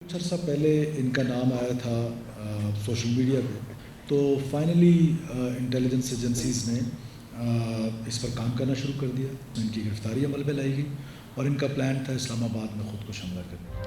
कुछ अर्सा पहले इनका नाम आया था सोशल मीडिया पे, तो फाइनली इंटेलिजेंस एजेंसीज़ ने इस पर काम करना शुरू कर दिया। इनकी गिरफ्तारी अमल में लाई गई और इनका प्लान था इस्लामाबाद में खुदकुश हमला करने का।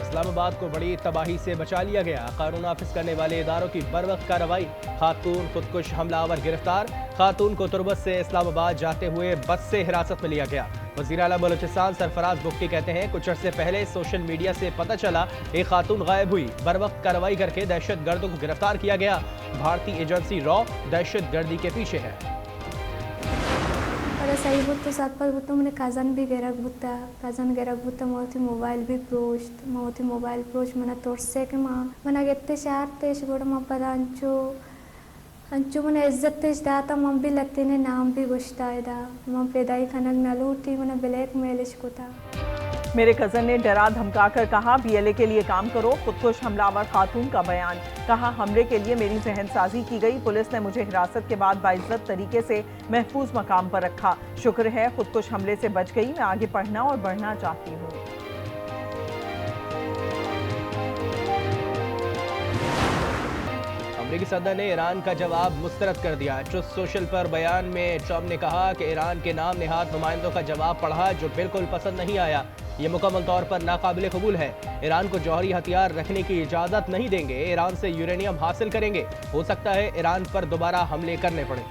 इस्लामाबाद को बड़ी तबाही से बचा लिया गया। कानून नाफिज करने वाले इदारों की बरवक्त कार्रवाई। खातून खुदकुश हमलावर गिरफ्तार। खातून को तुरबत से इस्लामाबाद जाते हुए बस से हिरासत में लिया गया। वज़ीर आला बलूचिस्तान सरफराज बुक्की कहते हैं, कुछ अर्से पहले सोशल मीडिया से पता चला एक खातून गायब हुई। बरवक्त कार्रवाई करके दहशत गर्दों को गिरफ्तार किया गया। भारतीय एजेंसी रॉ दहशत गर्दी के पीछे है। सही बुत सात पर बुत मैंने काजन भी गेरक बुता मोती मोबाइल भी प्रोच मना तोड़से के माँ मना गेत्ते शहर तेज गोड़ माँ पदा अंचु मने इज्जत तेज दाता मम भी लगते ने नाम भी गुश्ता है दा मम पैदाई खनक नलूटी मना ब्लैक मेलिश को था। मेरे कज़न ने डरा धमकाकर कहा बीएलए के लिए काम करो। खुदकुश हमलावर खातून का बयान। कहा हमले के लिए मेरी जहनसाजी की गई। पुलिस ने मुझे हिरासत के बाद बाइज्जत तरीके से महफूज मकाम पर रखा। शुक्र है खुदकुश हमले से बच गई। मैं आगे पढ़ना और बढ़ना चाहती हूँ। अमेरिकी सदर ने ईरान का जवाब मुस्तरद कर दिया। ट्रुथ सोशल पर बयान में ट्रंप ने कहा कि ईरान के नाम नेहाद नुमाइंदों का जवाब पढ़ा जो बिल्कुल पसंद नहीं आया। ये मुकम्मल तौर पर नाकाबिल कबूल है। ईरान को जौहरी हथियार रखने की इजाज़त नहीं देंगे। ईरान से यूरेनियम हासिल करेंगे। हो सकता है ईरान पर दोबारा हमले करने पड़े।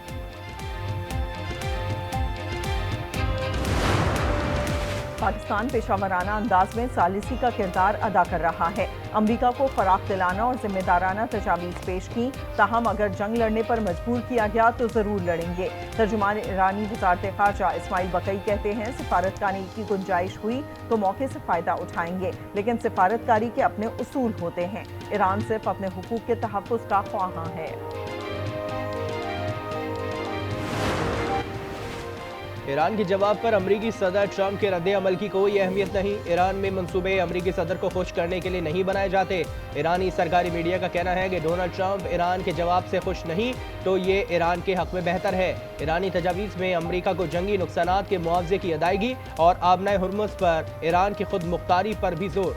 पाकिस्तान पेशावराना अंदाज में सालिसी का किरदार अदा कर रहा है। अमरीका को फराख दिलाना और जिम्मेदाराना तजावीज़ पेश की। ताहम अगर जंग लड़ने पर मजबूर किया गया तो ज़रूर लड़ेंगे। तर्जुमान ईरानी वज़ारत ख़ारजा इस्माइल बकई कहते हैं, सिफारतकारी की गुंजाइश हुई तो मौके से फ़ायदा उठाएंगे, लेकिन सिफारतकारी के अपने उसूल होते हैं। ईरान सिर्फ अपने हुकूक के तहफ़्फ़ुज़ का ख्वाहां है। ईरान के जवाब पर अमरीकी सदर ट्रंप के रद्द अमल की कोई अहमियत नहीं। ईरान में मंसूबे अमरीकी सदर को खुश करने के लिए नहीं बनाए जाते। ईरानी सरकारी मीडिया का कहना है कि डोनाल्ड ट्रंप ईरान के जवाब से खुश नहीं तो ये ईरान के हक में बेहतर है। ईरानी तजावीज़ में अमरीका को जंगी नुकसानात के मुआवजे की अदायगी और आबनाए हुर्मुज़ पर ईरान की खुद मुख्तारी पर भी जोर।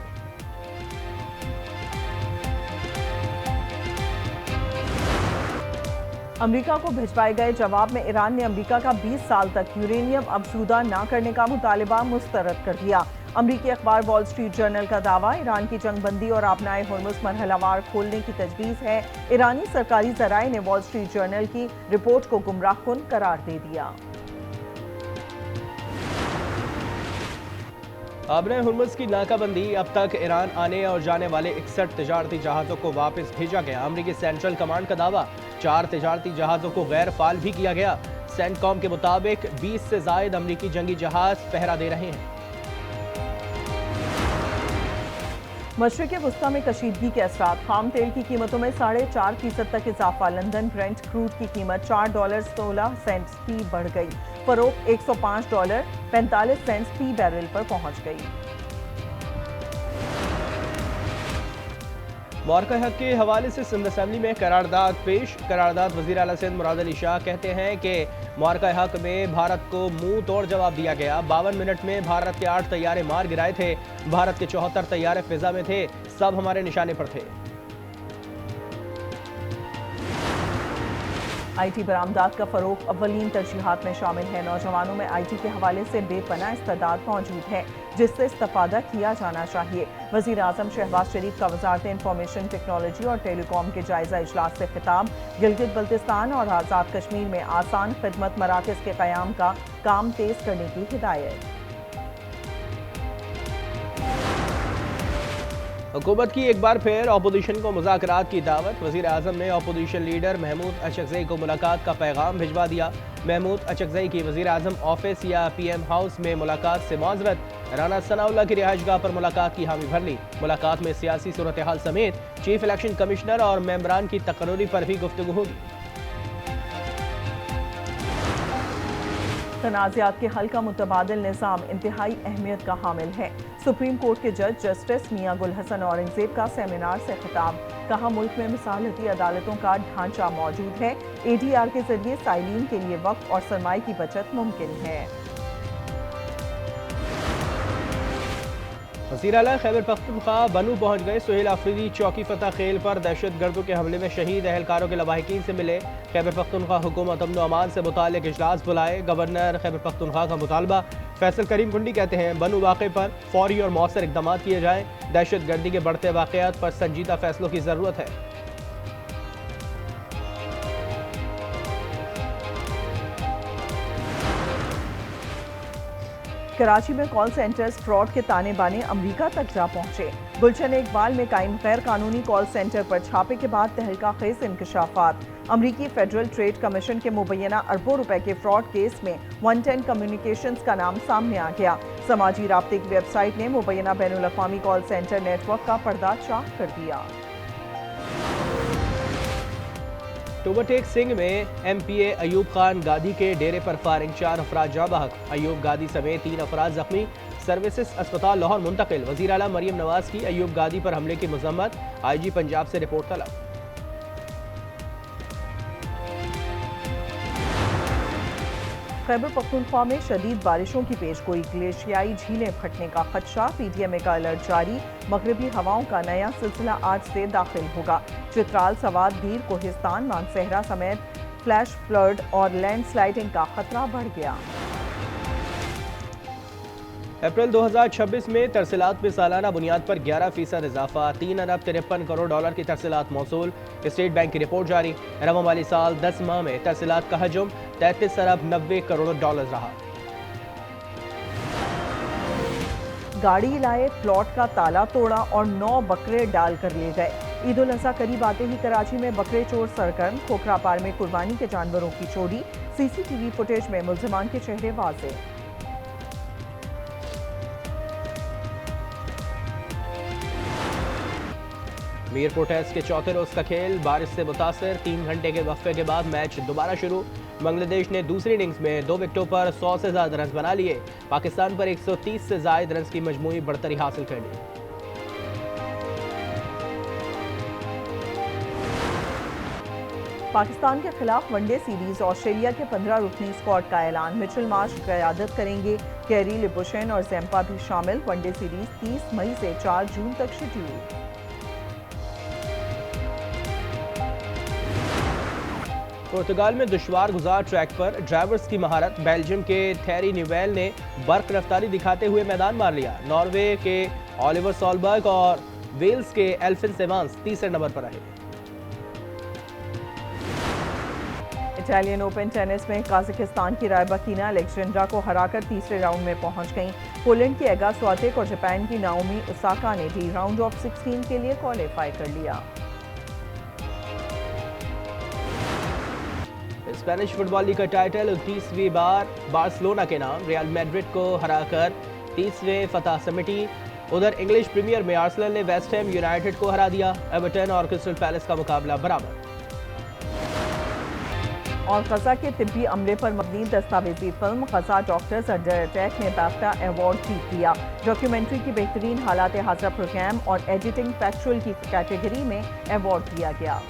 अमेरिका को भिजवाए गए जवाब में ईरान ने अमेरिका का 20 साल तक यूरेनियम अफजूदा न करने का मुतालिबा मुस्तरद कर दिया। अमेरिकी अखबार वॉल स्ट्रीट जर्नल का दावा, ईरान की जंगबंदी और आबनाए हुर्मुज़ मरहलावार खोलने की तजवीज़ है। ईरानी सरकारी ज़राए ने वॉल स्ट्रीट जर्नल की रिपोर्ट को गुमराहकुन करार दे दिया। आबनाए हुर्मुज़ की नाकाबंदी। अब तक ईरान आने और जाने वाले 61 तजारती जहाज़ों को वापस भेजा गया। अमरीकी सेंट्रल कमांड का दावा, 4 तजारती जहाज़ों को गैर फाल भी किया गया। सेंटकॉम के मुताबिक 20 से जायद अमरीकी जंगी जहाज़ पहरा दे रहे हैं। मशरिक़ वुस्ता में कशीदगी के असरात। खाम तेल की कीमतों में 4.5% तक इजाफा। लंदन ब्रेंट क्रूड की कीमत $4.16 फी बढ़ गई। फरोख्त $105.45 फी बैरल पर पहुंच गई। मौरका हक के हवाले से सिंध असम्बली में करारदाद पेश। करारदाद वज़ीर आला सिंध मुराद अली शाह कहते हैं कि मौरका हक में भारत को मुंह तोड़ जवाब दिया गया। 52 मिनट में भारत के 8 तैयारे मार गिराए थे। भारत के 74 तैयारे फिजा में थे। सब हमारे निशाने पर थे। IT बरामदात का फरोग अव्वलीन तरजीहात में शामिल है। नौजवानों में IT के हवाले से बेपनाह इस्तेदाद मौजूद है जिससे इस्तेफादा किया जाना चाहिए। वज़ीर आज़म शहबाज शरीफ का वज़ारत इंफॉर्मेशन टेक्नोलॉजी और टेलीकॉम के जायजा इजलास से खिताब। गिलगित बल्तिस्तान और आज़ाद कश्मीर में आसान खिदमत मराकज़ के क़याम का काम तेज़ करने की हिदायत। हुकूमत की एक बार फिर अपोजिशन को मुज़ाकरात की दावत। वज़ीर आज़म ने अपोजिशन लीडर महमूद अचकज़ई को मुलाकात का पैगाम भिजवा दिया। महमूद अचकज़ई की वज़ीर आज़म ऑफिस या PM हाउस में मुलाकात से माज़रत। राना सनाउल्लाह की रिहाइशगाह पर मुलाकात की हामी भर ली। मुलाकात में सियासी सूरत हाल समेत चीफ इलेक्शन कमिश्नर और मेंबरान की तकर्री पर भी गुफ्तगू होगी। तनाज़ात के हल का मुतबादिल निज़ाम इंतहाई अहमियत का हामिल है। सुप्रीम कोर्ट के जज जस्टिस मियां गुल हसन औरंगजेब का सेमिनार से खिताब। कहा मुल्क में मिसालती अदालतों का ढांचा मौजूद है। ADR के जरिए साइलिन के लिए वक्त और सरमाए की बचत मुमकिन है। वज़ीर आला खैबर पख्तूनख्वा बनू पहुंच गए। सुहेल आफरीदी चौकी फतह खेल पर दहशत गर्दों के हमले में शहीद अहलकारों के लवाहिकीन से मिले। खैबर पख्तूनख्वा हुकूमत अमन अमान से मुताल्लिक़ इजलास बुलाए। गवर्नर खैबर पख्तूनख्वा का मुतालबा। फैसल करीम कुंडी कहते हैं बनू वाक़े पर फौरी और मौसर इक़दाम किए जाएँ। दहशत गर्दी के बढ़ते वाक़यात पर संजीदा फैसलों की ज़रूरत है। कराची में कॉल सेंटर्स फ्रॉड के ताने बाने अमरीका तक जा पहुंचे। गुलशन इकबाल में कायम गैर कानूनी कॉल सेंटर पर छापे के बाद तहलका खेज इंकशाफात। अमरीकी फेडरल ट्रेड कमीशन के मुबैना अरबों रुपए के फ्रॉड केस में 110 कम्युनिकेशंस का नाम सामने आ गया। समाजी राब्ते की वेबसाइट ने मुबैना बैनुल अक़वामी कॉल सेंटर नेटवर्क का पर्दा चाक कर दिया। टोबरटेक सिंह में MPA अयूब खान गादी के डेरे पर फायरिंग, 4 अफराद जाँ बहक। अयूब गादी समेत 3 अफराद जख्मी, सर्विसेज अस्पताल लाहौर मुंतकिल। वज़ीर आला मरियम नवाज की अयूब गादी पर हमले की मजम्मत, IG पंजाब से रिपोर्ट तलब। खैबर पख्तूनख्वा में शदीद बारिशों की पेशगोई, ग्लेशियाई झीलें फटने का खदशा। PTMA का अलर्ट जारी। मगरबी हवाओं का नया सिलसिला आज से दाखिल होगा। चित्राल, सवात, धीर, कोहिस्तान, मानसहरा समेत फ्लैश फ्लड और लैंडस्लाइडिंग का खतरा बढ़ गया। अप्रैल 2026 में तरसीलात में सालाना बुनियाद पर 11% इजाफा, 3 अरब 53 करोड़ डॉलर की तरसीलात मौसूल। स्टेट बैंक की रिपोर्ट जारी। रवा माली साल 10 माह में तरसीलात का हजम 33 अरब 90 करोड़ डॉलर रहा। गाड़ी लाए, प्लॉट का ताला तोड़ा और 9 बकरे डाल कर ले गए। ईद उल अज़हा करीब आते ही कराची में बकरे चोर सरगर्म। खोखरा पार में कुर्बानी के जानवरों की चोरी। CCTV फुटेज में मुल्जिमान के चेहरे वाज़े। मीरपुर टेस्ट के चौथे रोज का खेल बारिश से मुतासर, 3 घंटे के वक्फे के बाद मैच दोबारा शुरू। बांग्लादेश ने दूसरी इनिंग्स में 2 विकेटों पर 100 से ज्यादा रन बना लिए। पाकिस्तान पर 130 से ज्यादा रन की मजमूई बढ़तरी हासिल कर ली। पाकिस्तान के खिलाफ वनडे सीरीज ऑस्ट्रेलिया के 15 रुकनी स्क्वाड का ऐलान। मिचेल मार्श क़यादत करेंगे। कैरी, लिबुशेन और ज़ैम्पा भी शामिल। वनडे सीरीज 30 मई से 4 जून तक शेड्यूल। पुर्तगाल में दुश्वार गुजार ट्रैक पर ड्राइवर्स की महारत। बेल्जियम के थेरी न्यूवेल ने बर्क रफ्तारी दिखाते हुए मैदान मार लिया। नॉर्वे के ऑलिवर सॉलबर्ग और वेल्स के एल्फिन सेवांस तीसरे नंबर पर रहे। इटालियन ओपन टेनिस में काजाकिस्तान की रायबाकिना अलेक्जेंड्रा को हराकर तीसरे राउंड में पहुंच गईं। पोलैंड की एगा स्वातेक और जापान की नाओमी ओसाका ने भी राउंड ऑफ 16 के लिए क्वालिफाई कर लिया। स्पेनिश फुटबॉल लीग का टाइटल 29वीं बार बार्सिलोना के नाम। रियल मैड्रिड को हराकर 30वें फतह समेटी। उधर इंग्लिश प्रीमियर में आर्सेनल ने वेस्ट हैम यूनाइटेड को हरा दिया। एवर्टन और क्रिस्टल पैलेस का मुकाबला बराबर। और गजा के तिब्बी अमले पर मबनी दस्तावेजी फिल्म गजा डॉक्टर्स अंडर अटैक ने बाफ्टा अवार्ड जीत लिया। डॉक्यूमेंट्री की बेहतरीन हालात हाज़िर प्रोग्राम और एडिटिंग फैक्चुअल की कैटेगरी में अवार्ड दिया गया।